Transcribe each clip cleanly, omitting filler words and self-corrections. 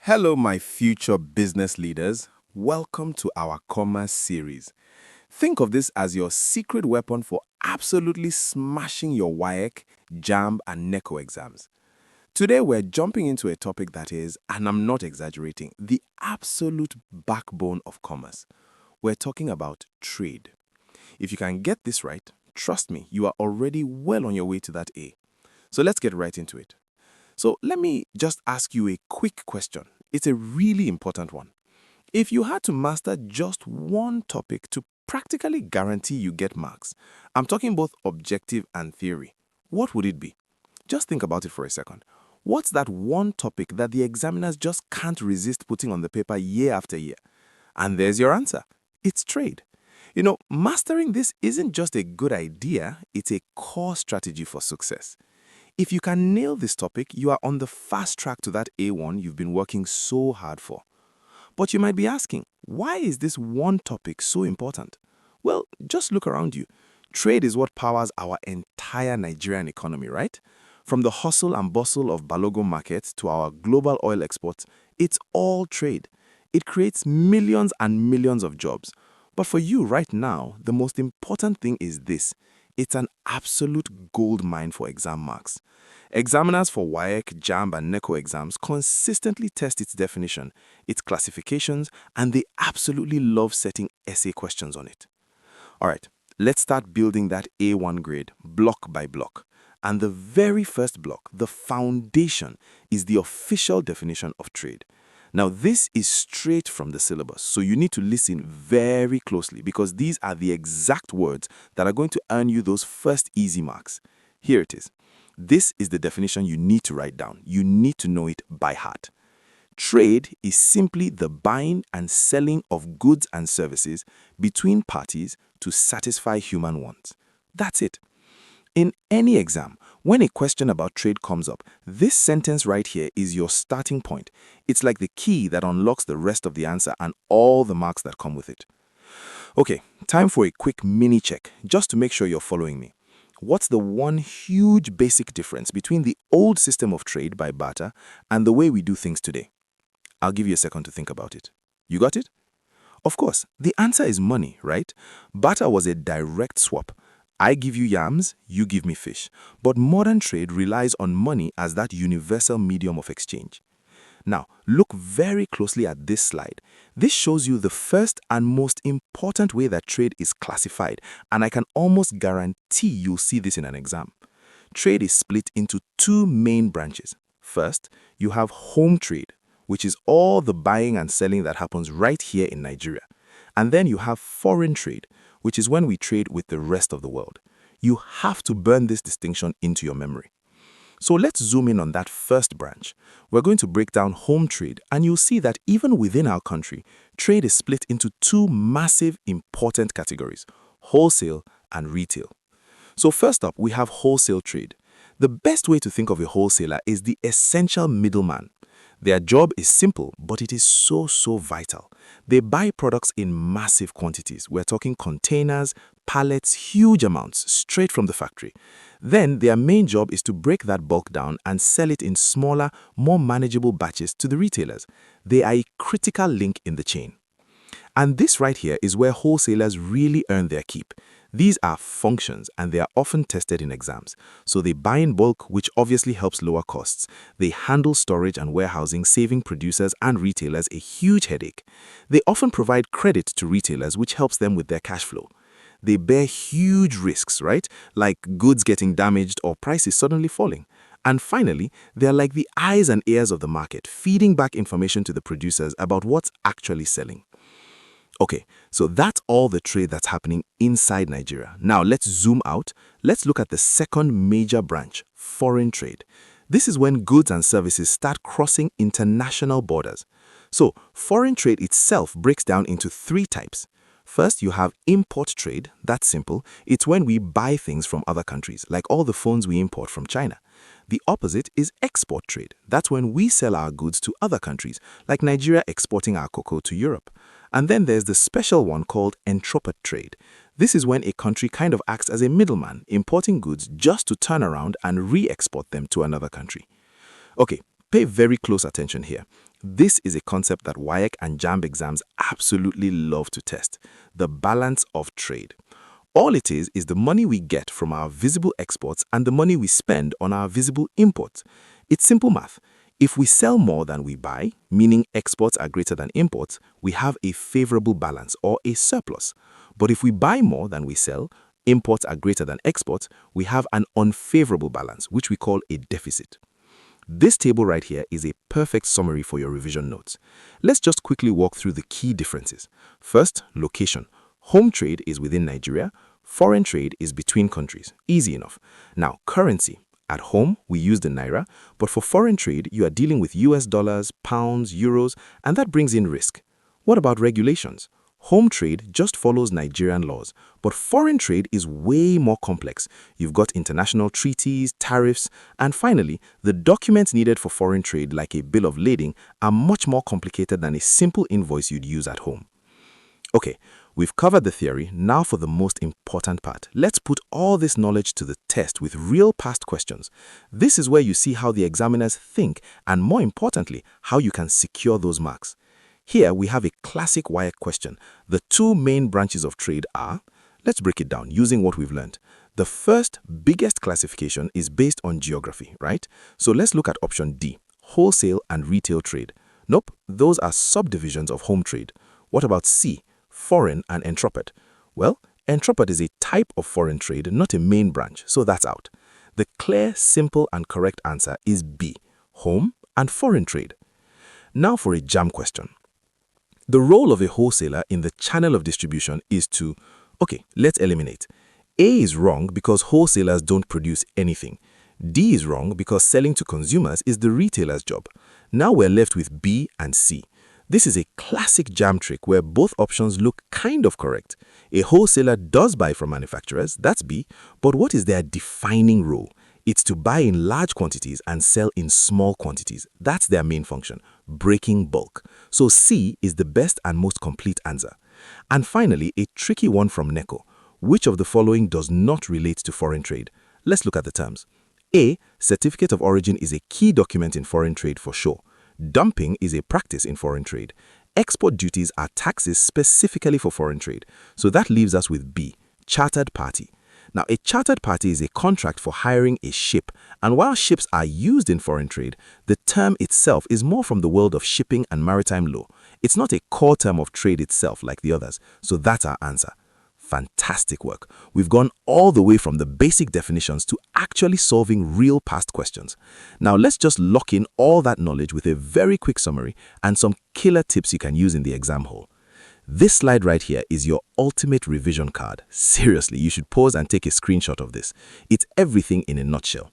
Hello, my future business leaders. Welcome to our commerce series. Think of this as your secret weapon for absolutely smashing your WAEC, JAMB, and NECO exams. Today, we're jumping into a topic that is, and I'm not exaggerating, the absolute backbone of commerce. We're talking about trade. If you can get this right, trust me, you are already well on your way to that A. So let's get right into it. So let me just ask you a quick question. It's a really important one. If you had to master just one topic to practically guarantee you get marks, I'm talking both objective and theory, what would it be? Just think about it for a second. What's that one topic that the examiners just can't resist putting on the paper year after year? And there's your answer. It's trade. Mastering this isn't just a good idea, it's a core strategy for success. If you can nail this topic, you are on the fast track to that A1 you've been working so hard for. But you might be asking, why is this one topic so important? Well, just look around you. Trade is what powers our entire Nigerian economy, right? From the hustle and bustle of Balogun markets to our global oil exports, it's all trade. It creates millions and millions of jobs. But for you right now, the most important thing is this. It's an absolute gold mine for exam marks. Examiners for WAEC, JAMB, and NECO exams consistently test its definition, its classifications, and they absolutely love setting essay questions on it. Alright, let's start building that A1 grade, block by block. And the very first block, the foundation, is the official definition of trade. Now, this is straight from the syllabus, so you need to listen very closely because these are the exact words that are going to earn you those first easy marks. Here it is. This is the definition you need to write down. You need to know it by heart. Trade is simply the buying and selling of goods and services between parties to satisfy human wants. That's it. In any exam, when a question about trade comes up, this sentence right here is your starting point. It's like the key that unlocks the rest of the answer and all the marks that come with it. Okay, time for a quick mini check, just to make sure you're following me. What's the one huge basic difference between the old system of trade by barter and the way we do things today? I'll give you a second to think about it. You got it? Of course, the answer is money, right? Barter was a direct swap. I give you yams, you give me fish. But modern trade relies on money as that universal medium of exchange. Now, look very closely at this slide. This shows you the first and most important way that trade is classified, and I can almost guarantee you'll see this in an exam. Trade is split into two main branches. First, you have home trade, which is all the buying and selling that happens right here in Nigeria. And then you have foreign trade, which is when we trade with the rest of the world. You have to burn this distinction into your memory. So let's zoom in on that first branch. We're going to break down home trade, and you'll see that even within our country, trade is split into two massive important categories, wholesale and retail. So first up, we have wholesale trade. The best way to think of a wholesaler is the essential middleman. Their job is simple, but it is so vital. They buy products in massive quantities. We're talking containers, pallets, huge amounts, straight from the factory. Then their main job is to break that bulk down and sell it in smaller, more manageable batches to the retailers. They are a critical link in the chain. And this right here is where wholesalers really earn their keep. These are functions and they are often tested in exams. So they buy in bulk, which obviously helps lower costs. They handle storage and warehousing, saving producers and retailers a huge headache. They often provide credit to retailers, which helps them with their cash flow. They bear huge risks, right? Like goods getting damaged or prices suddenly falling. And finally, they're like the eyes and ears of the market, feeding back information to the producers about what's actually selling. Okay, so that's all the trade that's happening inside Nigeria. Now let's zoom out. Let's look at the second major branch, foreign trade. This is when goods and services start crossing international borders. So foreign trade itself breaks down into three types. First, you have import trade. That's simple. It's when we buy things from other countries, like all the phones we import from China. The opposite is export trade. That's when we sell our goods to other countries, like Nigeria exporting our cocoa to Europe. And then there's the special one called entropet trade. This is when a country kind of acts as a middleman, importing goods just to turn around and re-export them to another country. Okay, pay very close attention here. This is a concept that WAEC and JAMB exams absolutely love to test: the balance of trade. All it is the money we get from our visible exports and the money we spend on our visible imports. It's simple math. If we sell more than we buy, meaning exports are greater than imports, we have a favorable balance or a surplus. But if we buy more than we sell, imports are greater than exports, we have an unfavorable balance, which we call a deficit. This table right here is a perfect summary for your revision notes. Let's just quickly walk through the key differences. First, location. Home trade is within Nigeria. Foreign trade is between countries. Easy enough. Now, currency. At home, we use the naira, but for foreign trade, you are dealing with US dollars, pounds, euros, and that brings in risk. What about regulations? Home trade just follows Nigerian laws, but foreign trade is way more complex. You've got international treaties, tariffs, and finally, the documents needed for foreign trade, like a bill of lading, are much more complicated than a simple invoice you'd use at home. Okay, we've covered the theory. Now for the most important part. Let's put all this knowledge to the test with real past questions. This is where you see how the examiners think and, more importantly, how you can secure those marks. Here we have a classic WAEC question. The two main branches of trade are, let's break it down using what we've learned. The first, biggest classification is based on geography, right? So let's look at option D, wholesale and retail trade. Nope, those are subdivisions of home trade. What about C, foreign and entropet? Well, entropet is a type of foreign trade, not a main branch, so that's out. The clear, simple, and correct answer is B, home and foreign trade. Now for a JAMB question. The role of a wholesaler in the channel of distribution is to, okay, let's eliminate. A is wrong because wholesalers don't produce anything. D is wrong because selling to consumers is the retailer's job. Now we're left with B and C. This is a classic JAMB trick where both options look kind of correct. A wholesaler does buy from manufacturers, that's B, but what is their defining role? It's to buy in large quantities and sell in small quantities. That's their main function, breaking bulk. So C is the best and most complete answer. And finally, a tricky one from NECO. Which of the following does not relate to foreign trade? Let's look at the terms. A, certificate of origin is a key document in foreign trade for sure. Dumping is a practice in foreign trade. Export duties are taxes specifically for foreign trade. So that leaves us with B, chartered party. Now, a chartered party is a contract for hiring a ship, and while ships are used in foreign trade, the term itself is more from the world of shipping and maritime law. It's not a core term of trade itself like the others, so that's our answer. Fantastic work. We've gone all the way from the basic definitions to actually solving real past questions. Now let's just lock in all that knowledge with a very quick summary and some killer tips you can use in the exam hall. This slide right here is your ultimate revision card. Seriously, you should pause and take a screenshot of this. It's everything in a nutshell.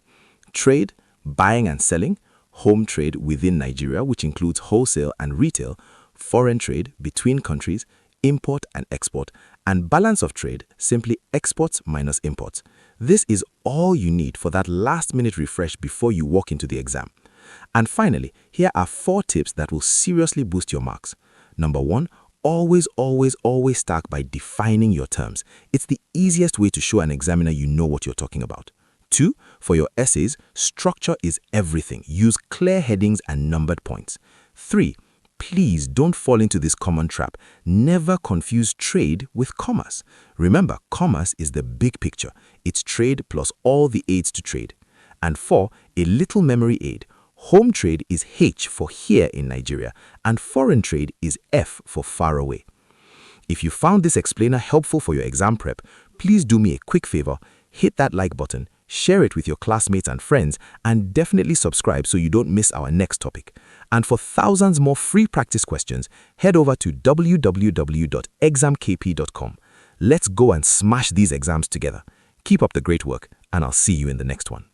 Trade, buying and selling, home trade within Nigeria, which includes wholesale and retail, foreign trade between countries, import and export, and balance of trade, simply exports minus imports. This is all you need for that last-minute refresh before you walk into the exam. And finally, here are 4 tips that will seriously boost your marks. Number 1, always start by defining your terms. It's the easiest way to show an examiner you know what you're talking about. 2, for your essays, structure is everything. Use clear headings and numbered points. 3, please don't fall into this common trap. Never confuse trade with commerce. Remember, commerce is the big picture. It's trade plus all the aids to trade. And 4, a little memory aid. Home trade is H for here in Nigeria, and foreign trade is F for far away. If you found this explainer helpful for your exam prep, please do me a quick favor, hit that like button, share it with your classmates and friends, and definitely subscribe so you don't miss our next topic. And for thousands more free practice questions, head over to www.examkp.com. Let's go and smash these exams together. Keep up the great work, and I'll see you in the next one.